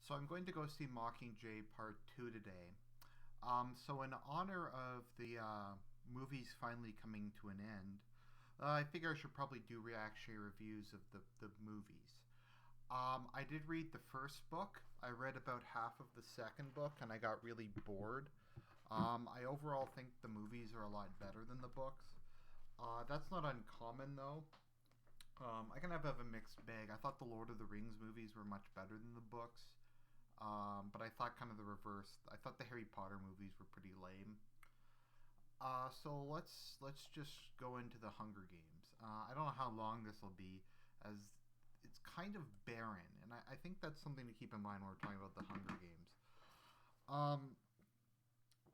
So I'm going to go see Mockingjay Part 2 today. So in honor of the movies finally coming to an end, I figure I should probably do reactionary reviews of the movies. I did read the first book. I read about half of the second book and I got really bored. I overall think the movies are a lot better than the books. That's not uncommon though. I kind of have a mixed bag. I thought the Lord of the Rings movies were much better than the books. But I thought kind of the reverse. I thought the Harry Potter movies were pretty lame. So let's just go into the Hunger Games. I don't know how long this will be, as it's kind of barren, and I think that's something to keep in mind when we're talking about the Hunger Games. Um,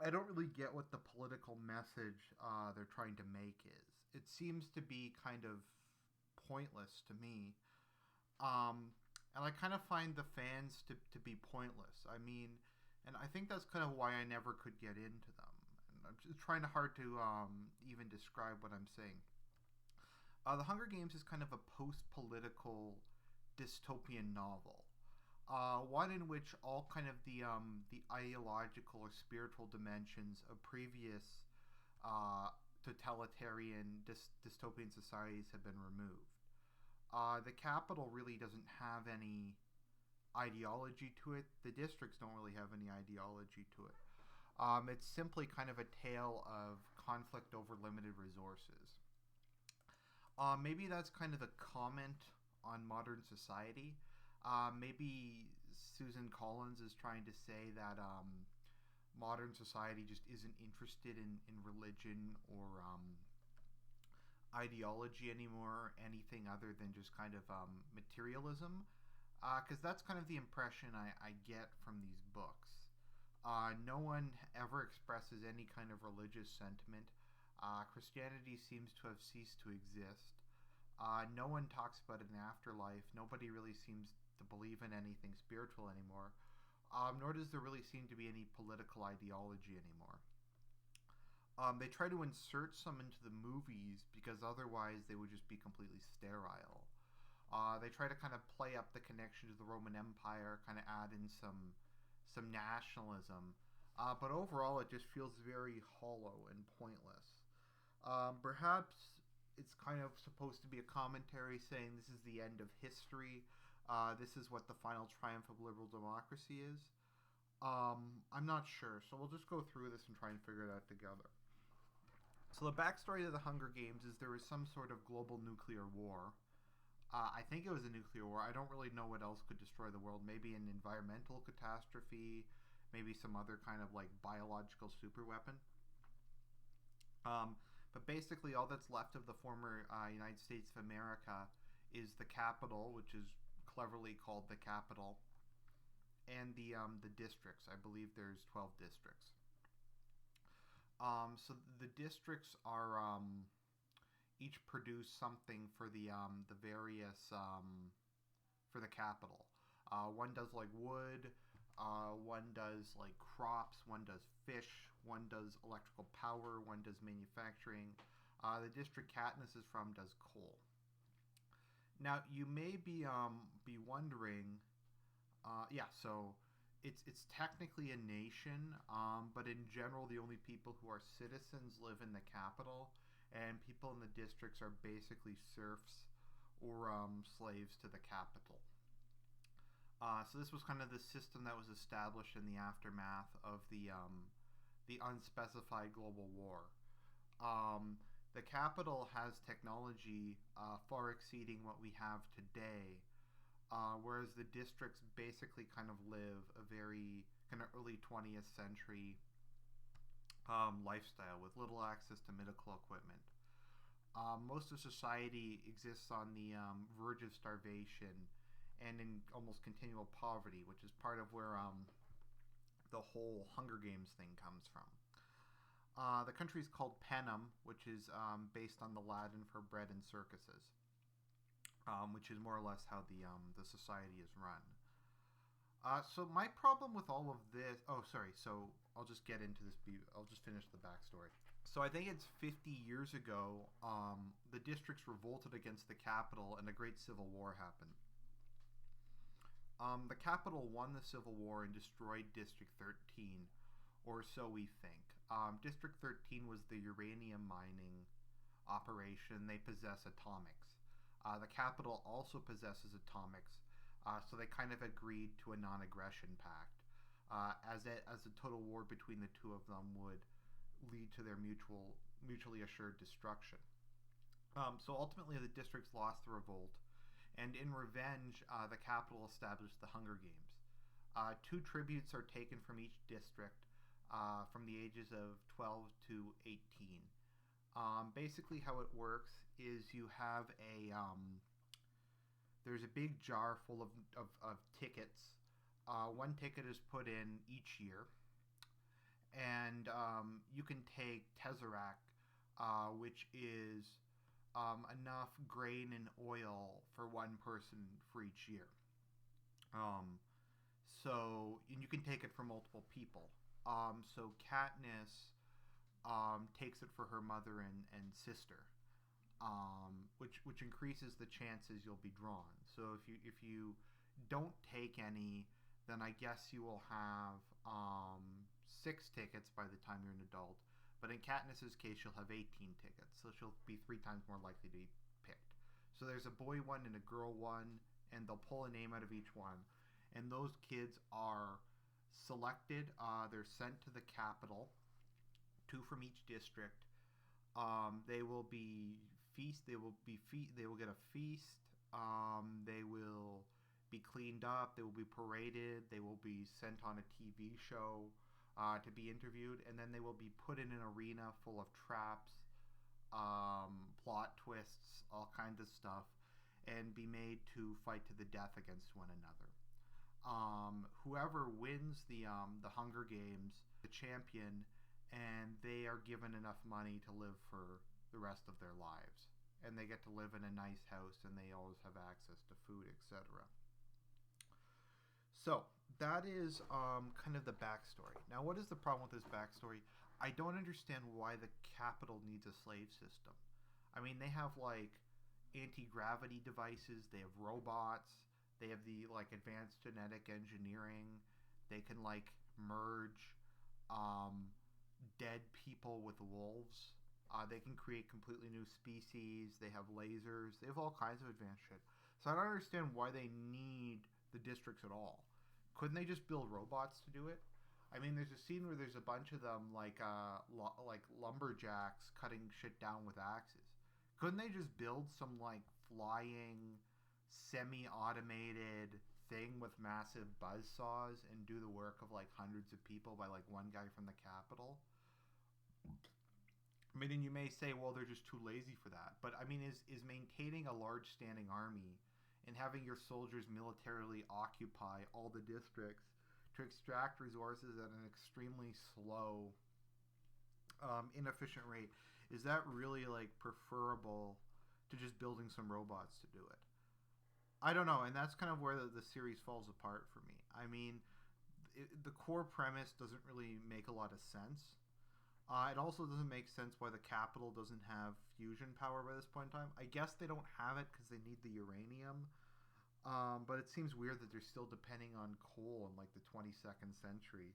I don't really get what the political message they're trying to make is. It seems to be kind of pointless to me. Um, and I kind of find the fans to be pointless. I mean, and I think that's kind of why I never could get into them. And I'm just trying hard to even describe what I'm saying. The Hunger Games is kind of a post-political dystopian novel, one in which all kind of the ideological or spiritual dimensions of previous totalitarian dystopian societies have been removed. The capital really doesn't have any ideology to it. The districts don't really have any ideology to it. It's simply kind of a tale of conflict over limited resources. Maybe that's kind of a comment on modern society. Maybe Susan Collins is trying to say that modern society just isn't interested in religion or ideology anymore, anything other than just kind of materialism. Because that's kind of the impression I get from these books. No one ever expresses any kind of religious sentiment. Christianity seems to have ceased to exist. No one talks about an afterlife. Nobody really seems to believe in anything spiritual anymore. Nor does there really seem to be any political ideology anymore. They try to insert some into the movies because otherwise they would just be completely sterile. They try to kind of play up the connection to the Roman Empire, kind of add in some nationalism, but overall it just feels very hollow and pointless. Perhaps it's kind of supposed to be a commentary saying this is the end of history. This is what the final triumph of liberal democracy is. I'm not sure, so we'll just go through this and try and figure it out together. So the backstory of the Hunger Games is there was some sort of global nuclear war. I think it was a nuclear war. I don't really know what else could destroy the world. Maybe an environmental catastrophe, maybe some other kind of like biological superweapon. But basically, all that's left of the former United States of America is the capital, which is cleverly called the capital, and the districts. I believe there's 12 districts. So the districts are each produce something for the various for the capital. One does like wood, one does like crops, one does fish, one does electrical power, one does manufacturing. The district Katniss is from does coal. Now you may be wondering, yeah, so it's technically a nation, but in general, the only people who are citizens live in the capital, and people in the districts are basically serfs or slaves to the capital. So this was kind of the system that was established in the aftermath of the unspecified global war. The capital has technology far exceeding what we have today, whereas the districts basically kind of live a very kind of early 20th century lifestyle with little access to medical equipment. Most of society exists on the verge of starvation and in almost continual poverty, which is part of where the whole Hunger Games thing comes from. The country is called Panem, which is based on the Latin for bread and circuses, which is more or less how the society is run. So my problem with all of this. Oh, sorry. So I'll just get into this. I'll just finish the backstory. So I think it's 50 years ago. The districts revolted against the capital, and a great civil war happened. The capital won the Civil War and destroyed District 13, or so we think. District 13 was the uranium mining operation. They possess atomics. The capital also possesses atomics, so they kind of agreed to a non-aggression pact, as a total war between the two of them would lead to their mutually assured destruction. So ultimately, the districts lost the revolt, and in revenge, the capital established the Hunger Games. Two tributes are taken from each district from the ages of 12 to 18. Basically, how it works is you have there's a big jar full of tickets. One ticket is put in each year, and you can take Tesseract, which is enough grain and oil for one person for each year. And you can take it for multiple people. So Katniss takes it for her mother and sister, which increases the chances you'll be drawn. So if you don't take any, then I guess you will have 6 tickets by the time you're an adult. But in Katniss's case, she'll have 18 tickets, so she'll be 3 times more likely to be picked. So there's a boy one and a girl one, and they'll pull a name out of each one. And those kids are selected. They're sent to the capital, 2 from each district. They will be They will get a feast. They will be cleaned up. They will be paraded. They will be sent on a TV show to be interviewed, and then they will be put in an arena full of traps, plot twists, all kinds of stuff, and be made to fight to the death against one another. Whoever wins the Hunger Games, the champion, and they are given enough money to live for the rest of their lives, and they get to live in a nice house, and they always have access to food, etc. So that is kind of the backstory. Now, what is the problem with this backstory? I don't understand why the capital needs a slave system. I mean, they have like anti-gravity devices. They have robots. They have the like advanced genetic engineering. They can like merge dead people with wolves. They can create completely new species. They have lasers. They have all kinds of advanced shit. So I don't understand why they need the districts at all. Couldn't they just build robots to do it? I mean, there's a scene where there's a bunch of them like lumberjacks cutting shit down with axes. Couldn't they just build some like flying, semi-automated thing with massive buzzsaws and do the work of like hundreds of people by like one guy from the capital? I mean, and you may say, well, they're just too lazy for that. But I mean, is maintaining a large standing army and having your soldiers militarily occupy all the districts to extract resources at an extremely slow, inefficient rate, is that really like preferable to just building some robots to do it? I don't know, and that's kind of where the series falls apart for me. I mean, the core premise doesn't really make a lot of sense. It also doesn't make sense why the capital doesn't have fusion power by this point in time. I guess they don't have it because they need the uranium. But it seems weird that they're still depending on coal in like the 22nd century.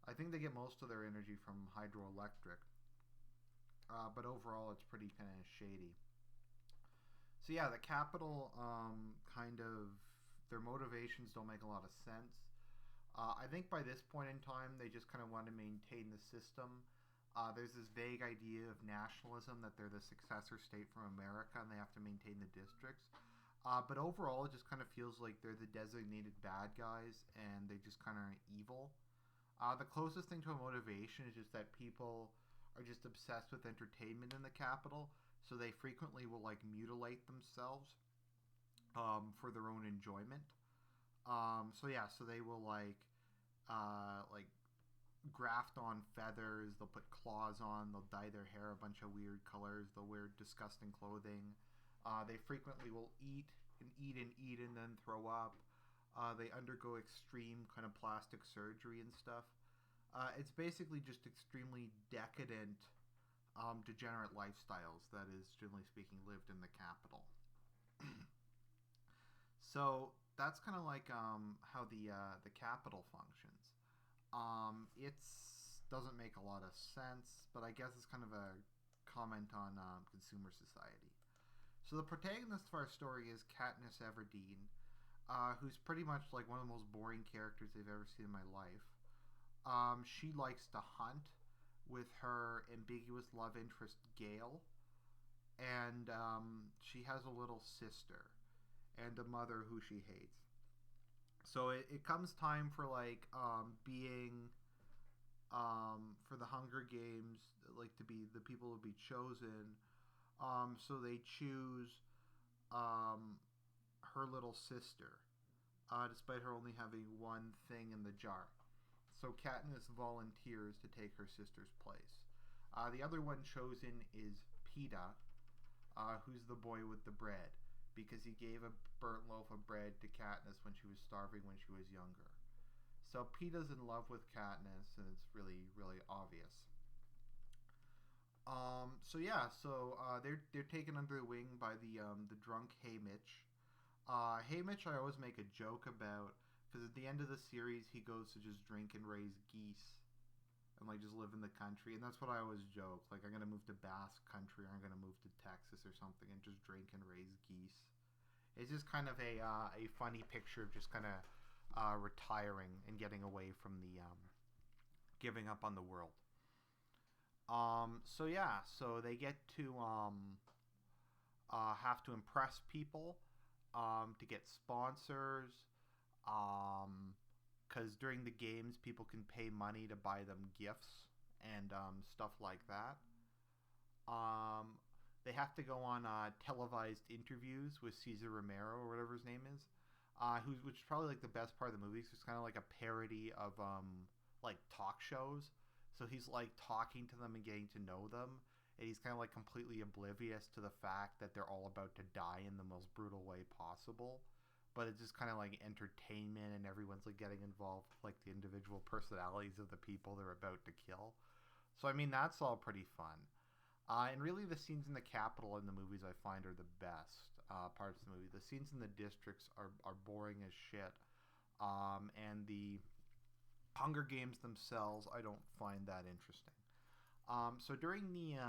I think they get most of their energy from hydroelectric. But overall, it's pretty kind of shady. So yeah, the capital their motivations don't make a lot of sense. I think by this point in time, they just kind of want to maintain the system. There's this vague idea of nationalism, that they're the successor state from America and they have to maintain the districts. But overall, it just kind of feels like they're the designated bad guys and they just kind of are evil. The closest thing to a motivation is just that people are just obsessed with entertainment in the capital, so they frequently will like mutilate themselves for their own enjoyment. So they will like graft on feathers. They'll put claws on. They'll dye their hair a bunch of weird colors. They'll wear disgusting clothing. They frequently will eat and then throw up. They undergo extreme kind of plastic surgery and stuff. It's basically just extremely decadent, degenerate lifestyles that is, generally speaking, lived in the capital. So that's kind of like how the capital functions. It's doesn't make a lot of sense, but I guess it's kind of a comment on consumer society. So the protagonist of our story is Katniss Everdeen, who's pretty much like one of the most boring characters I've ever seen in my life. She likes to hunt with her ambiguous love interest Gale, and she has a little sister and a mother who she hates. So it comes time for like being for the Hunger Games, like to be the people to be chosen. So they choose um, her little sister, despite her only having one thing in the jar. So Katniss volunteers to take her sister's place. The other one chosen is Peeta, who's the boy with the bread, because he gave a burnt loaf of bread to Katniss when she was starving when she was younger. So Peeta's in love with Katniss, and it's really, really obvious. They're taken under the wing by the drunk Haymitch. Haymitch, I always make a joke about because at the end of the series he goes to just drink and raise geese and like just live in the country, and that's what I always joke. Like I'm gonna move to Basque Country, or I'm gonna move to Texas or something, and just drink and raise geese. It's just kind of a funny picture of just kind of retiring and getting away from the giving up on the world. So they get to have to impress people to get sponsors. Because during the games, people can pay money to buy them gifts and stuff like that. Um, they have to go on televised interviews with Cesar Romero or whatever his name is, which is probably like the best part of the movie. It's kind of like a parody of like talk shows. So he's like talking to them and getting to know them, and he's kind of like completely oblivious to the fact that they're all about to die in the most brutal way possible. But it's just kind of like entertainment, and everyone's like getting involved with like the individual personalities of the people they're about to kill. So I mean that's all pretty fun. And really, the scenes in the Capitol in the movies I find are the best parts of the movie. The scenes in the districts are boring as shit. And the Hunger Games themselves, I don't find that interesting. So during the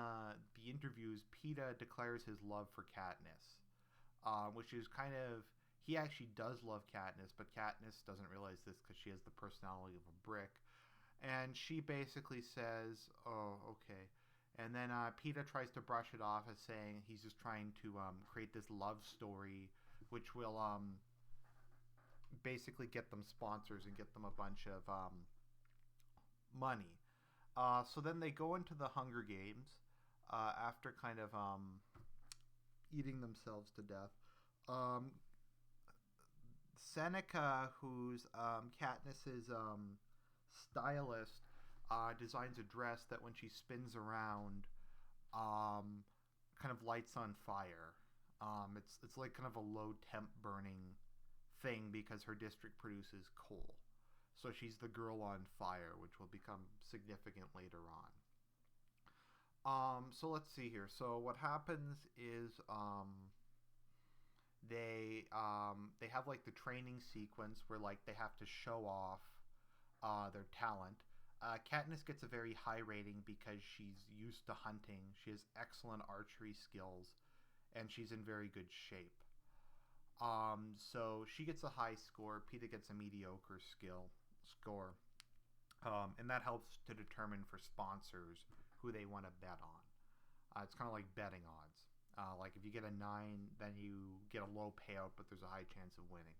interviews, Peeta declares his love for Katniss, which is kind of he actually does love Katniss, but Katniss doesn't realize this because she has the personality of a brick, and she basically says, "Oh, okay." And then Peeta tries to brush it off as saying he's just trying to create this love story, which will basically get them sponsors and get them a bunch of money. So then they go into the Hunger Games after kind of eating themselves to death. Um, Seneca, who's Katniss's stylist, designs a dress that when she spins around, kind of lights on fire. It's like kind of a low temp burning thing because her district produces coal. So she's the girl on fire, which will become significant later on. So let's see here. So what happens is they have like the training sequence where like they have to show off their talent. Katniss gets a very high rating because she's used to hunting. She has excellent archery skills, and she's in very good shape. So she gets a high score. Peeta gets a mediocre score, and that helps to determine for sponsors who they want to bet on. It's kind of like betting odds. Like if you get a 9, then you get a low payout, but there's a high chance of winning.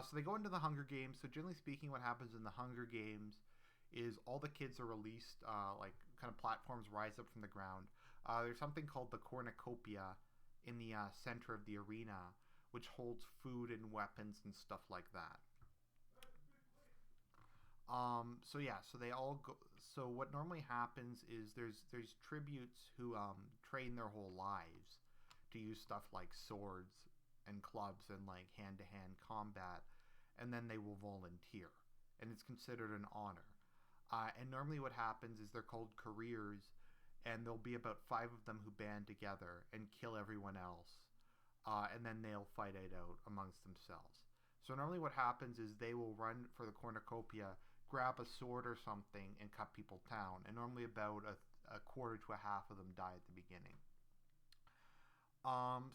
So they go into the Hunger Games. So generally speaking, what happens in the Hunger Games is all the kids are released, like kind of platforms rise up from the ground. There's something called the cornucopia in the center of the arena, which holds food and weapons and stuff like that. So they all go. So what normally happens is there's tributes who train their whole lives to use stuff like swords and clubs and like hand to hand combat, and then they will volunteer, and it's considered an honor. And normally what happens is they're called careers, and there'll be about 5 of them who band together and kill everyone else, and then they'll fight it out amongst themselves. So normally what happens is they will run for the cornucopia, grab a sword or something, and cut people down. And normally about a quarter to a half of them die at the beginning.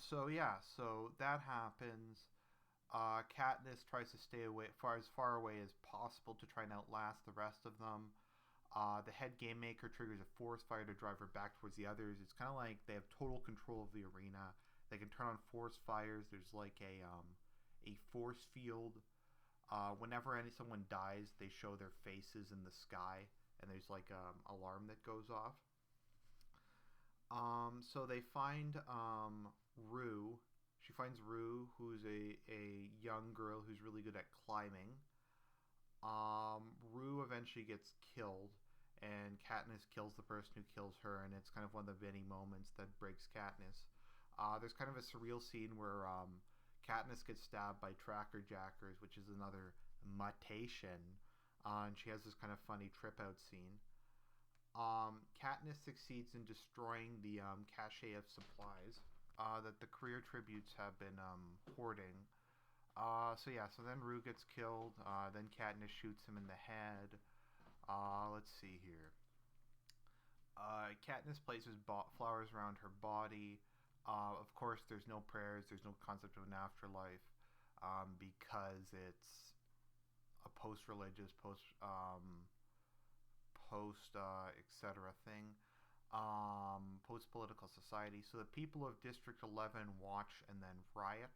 So yeah, so that happens. Katniss tries to stay away as far away as possible to try and outlast the rest of them. The head game maker triggers a force fire to drive her back towards the others. It's kind of like they have total control of the arena. They can turn on force fires. There's like a force field. Whenever someone dies, they show their faces in the sky, and there's like an alarm that goes off. So they find Rue. She finds Rue, who's a young girl who's really good at climbing. Rue eventually gets killed, and Katniss kills the person who kills her, and it's kind of one of the many moments that breaks Katniss. There's kind of a surreal scene where Katniss gets stabbed by tracker jackers, which is another mutation, and she has this kind of funny trip out scene. Katniss succeeds in destroying the cache of supplies that the career tributes have been hoarding. So then Rue gets killed. Then Katniss shoots him in the head. Let's see here. Katniss places flowers around her body. Of course, there's no prayers. There's no concept of an afterlife because it's a post-religious, etc. thing. Post-political society. So the people of District 11 watch and then riot.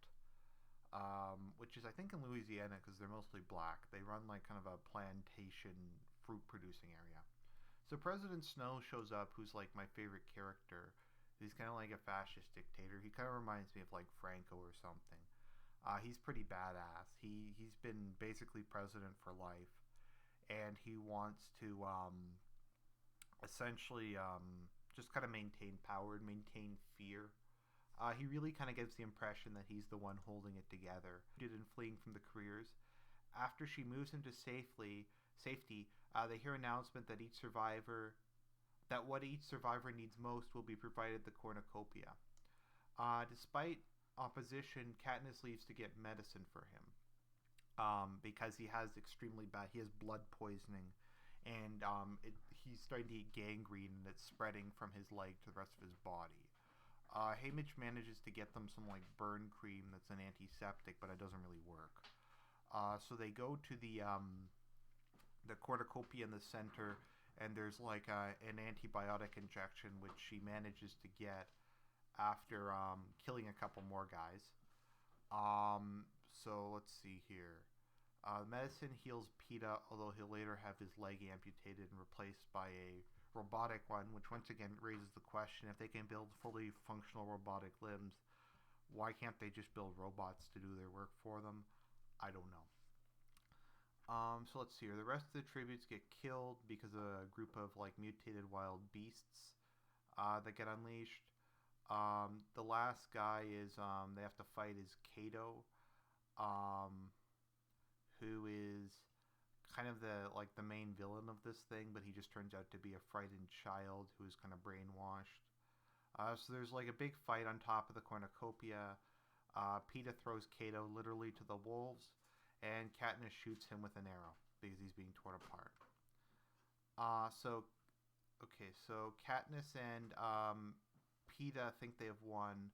Which is, I think, in Louisiana because they're mostly black. They run like kind of a plantation fruit producing area. So President Snow shows up, who's like my favorite character. He's kind of like a fascist dictator. He kind of reminds me of like Franco or something. He's pretty badass. He's been basically president for life, and he wants to essentially just kind of maintain power and maintain fear. He really kind of gives the impression that he's the one holding it together. In fleeing from the careers, after she moves him to safety, they hear an announcement that what each survivor needs most will be provided at the cornucopia. Despite opposition, Katniss leaves to get medicine for him because he has blood poisoning, and he's starting to get gangrene, and it's spreading from his leg to the rest of his body. Haymitch manages to get them some like burn cream that's an antiseptic, but it doesn't really work. So they go to the cornucopia in the center, and there's like an antibiotic injection which she manages to get after killing a couple more guys. So let's see here. Medicine heals Peeta, although he'll later have his leg amputated and replaced by a robotic one, which once again raises the question: if they can build fully functional robotic limbs, why can't they just build robots to do their work for them? I don't know. So let's see here. The rest of the tributes get killed because of a group of like mutated wild beasts that get unleashed. The last guy is they have to fight is Cato, who is kind of the main villain of this thing, but he just turns out to be a frightened child who is kind of brainwashed. So there's like a big fight on top of the cornucopia. Peeta throws Cato literally to the wolves, and Katniss shoots him with an arrow because he's being torn apart. So Katniss and Peeta think they have won,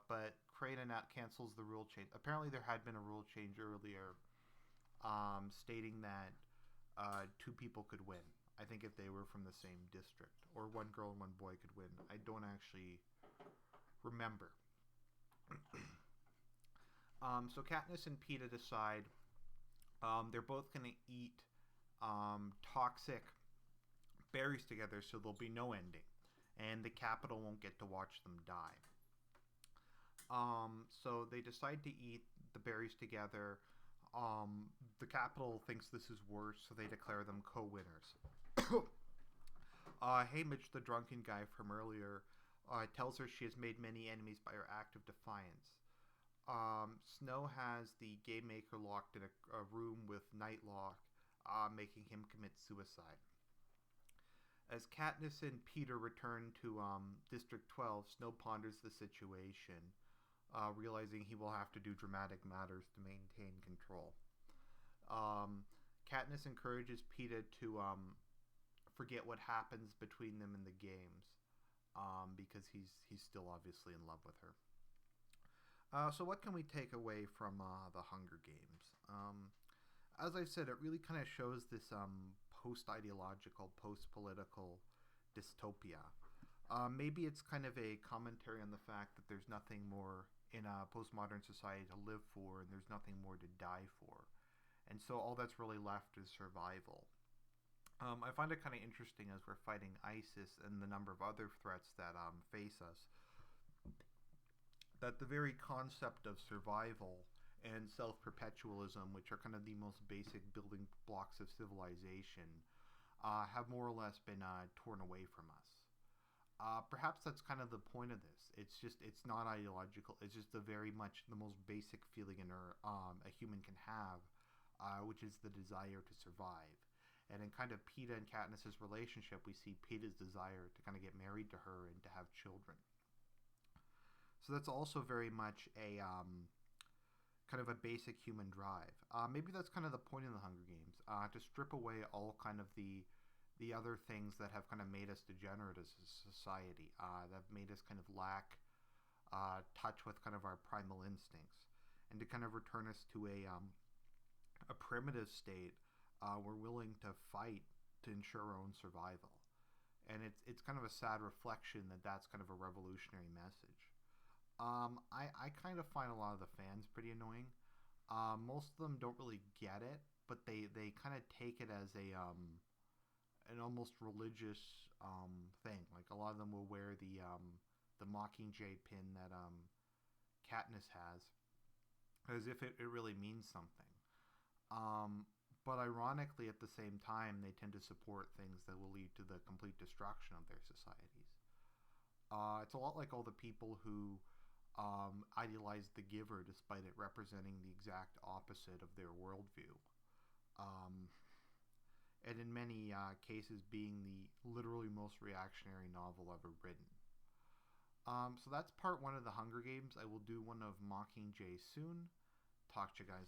but Creighton cancels the rule change. Apparently there had been a rule change earlier stating that two people could win. I think if they were from the same district, or one girl and one boy could win. I don't actually remember. So Katniss and Peeta decide they're both going to eat toxic berries together, so there'll be no ending, and the capital won't get to watch them die. So they decide to eat the berries together. The capital thinks this is worse, so they declare them co-winners. Haymitch, the drunken guy from earlier, tells her she has made many enemies by her act of defiance. Snow has the game maker locked in a room with Nightlock, making him commit suicide. As Katniss and Peeta return to District 12, Snow ponders the situation. realizing he will have to do dramatic matters to maintain control. Um, Katniss encourages Peeta to forget what happens between them in the games, because he's still obviously in love with her. So what can we take away from the Hunger Games? As I've said, it really kind of shows this post-ideological, post-political dystopia. Maybe it's kind of a commentary on the fact that there's nothing more in a postmodern society to live for, and there's nothing more to die for. And so all that's really left is survival. I find it kind of interesting as we're fighting ISIS and the number of other threats that face us, that the very concept of survival and self-perpetualism, which are kind of the most basic building blocks of civilization, have more or less been torn away from us. Perhaps that's kind of the point of this. It's not ideological. It's just the very much the most basic feeling a human can have, which is the desire to survive. And in kind of Peeta and Katniss's relationship, we see Peeta's desire to kind of get married to her and to have children. So that's also very much a kind of a basic human drive. Maybe that's kind of the point of the Hunger Games, to strip away all kind of the other things that have kind of made us degenerate as a society, that have made us kind of lack touch with kind of our primal instincts, and to kind of return us to a primitive state. We're willing to fight to ensure our own survival, and it's kind of a sad reflection that that's kind of a revolutionary message. I kind of find a lot of the fans pretty annoying. Most of them don't really get it, but they kind of take it as an almost religious thing. Like a lot of them will wear the Mockingjay pin that Katniss has, as if it really means something. But ironically, at the same time, they tend to support things that will lead to the complete destruction of their societies. It's a lot like all the people who idealize The Giver despite it representing the exact opposite of their worldview. And in many cases being the literally most reactionary novel ever written. So that's part one of the Hunger Games. I will do one of Mockingjay soon. Talk to you guys.